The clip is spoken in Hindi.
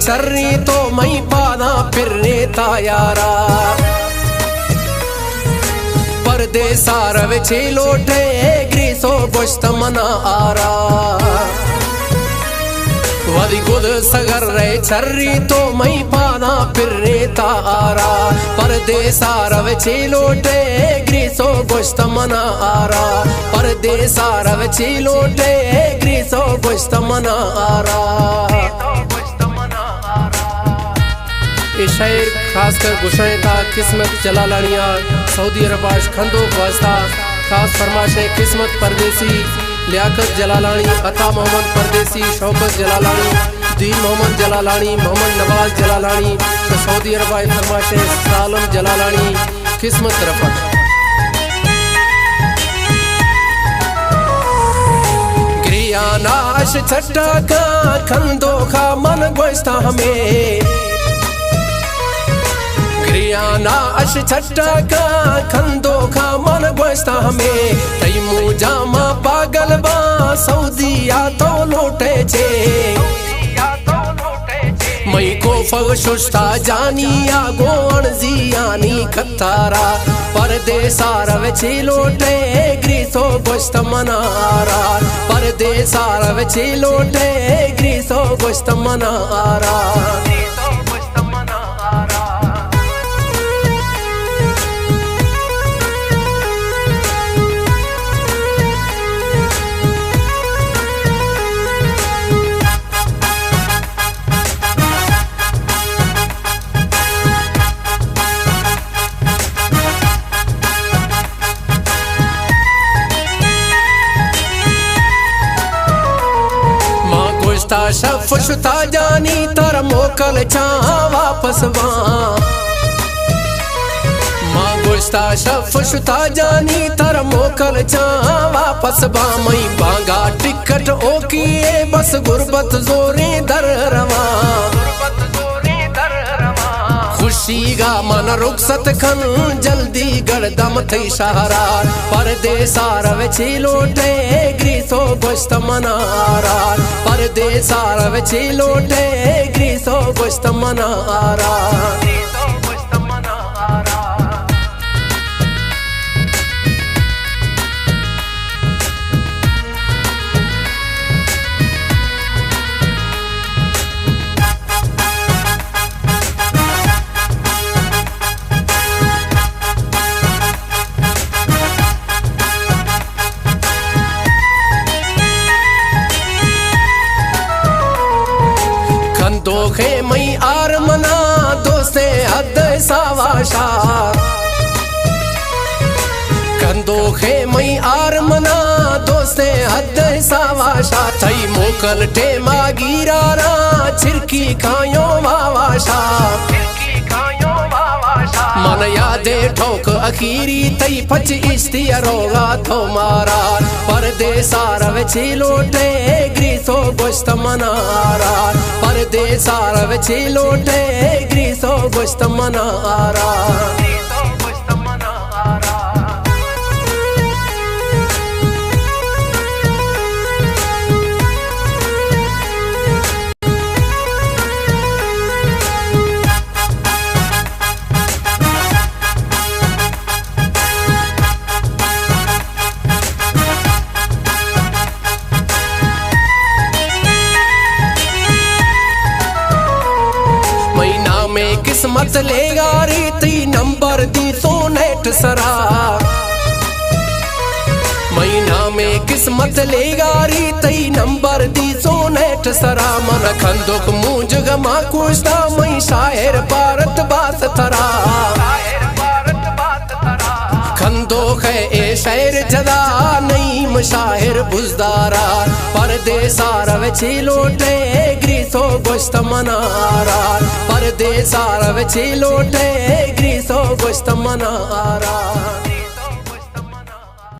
चर्री तो मई पाना फिरने तायारा परदेसा रवे लोटे ग्रीसो गोश्त मना आरा वदी गुद सगर रहे चर्री तो मई पाना फिरने तारा परदेसा रवे लोटे ग्रीसो गोश्त मना आरा परदेसा रवे लोटे ग्रीसो गोश्त मना आरा। ये शायर खासकर गुशाए था किस्मत जलालानिया सऊदी अरबाश खंदो वास्ता खास फरमाश है किस्मत परदेसी लियाकत जलालानी अता मोहम्मद परदेसी शौकत जलालानी दीन मोहम्मद जलालानी मोहम्मद नवाज जलालानी तो सऊदी अरबाश फरमाश है सालम जलालानी किस्मत रफत ग्रियानाश छट्टा का खंदो खा मन गोस्ता हमें ग्रियाना अश छट्टा का खंदो खा मन गोस्ता हमें तैमू जामा पागल बा सऊदिया तो लोटे छे मई को फग शुस्ता जानिया गोण जियानी खतारा परदेसा रवे लोटे ग्रीसो गोश्त मनारा परदेसा रवे लोटे ग्रीसो गोश्त मनारा। शफ शुता जानी तर मोकल चा वापस मां गुस्ता शफ शुता जानी तर मोकल चा वापस मई बांगा टिकट ओकिए बस गुरबत जोरे दर रवा खुशी गा मन रुखसत खन जल्दी गड़दम थई सहारा परदेसा रवे लोटे ग्रीसो गोश्त मनारा परदेसा रवे लोटे ग्रीसो गोश्त मनारा। दोखे मई आर मना दोस्ते हद सावाशा कंदोखे मई आर मना दोस्ते हद सावाशा थई मोकल टे मागीरारा छिरकी खायो वावाशा मन यादे ठोक अखीरी तई पच इश्तिया रोगा थो मारा परदेसा रवे लोटे ग्रीसो गोश्त मनारा परदेसा रवे लोटे ग्रीसो गोश्त मनारा। किस्मत लेगा रीति नंबर दी सोनेट सरा महीना में किस्मत लेगा रीति नंबर दी सोनेट सरा मन खंदुक मूंज गमा कुश्ता मई शायर भारत बात थरा खंदोक है ए शायर जदा नईम शायर बुजदारा परदेसा रवे लोटे ग्रीसो गोश्त मनारा परदेसा रवे लोटे ग्रीसो गोश्त मनारा।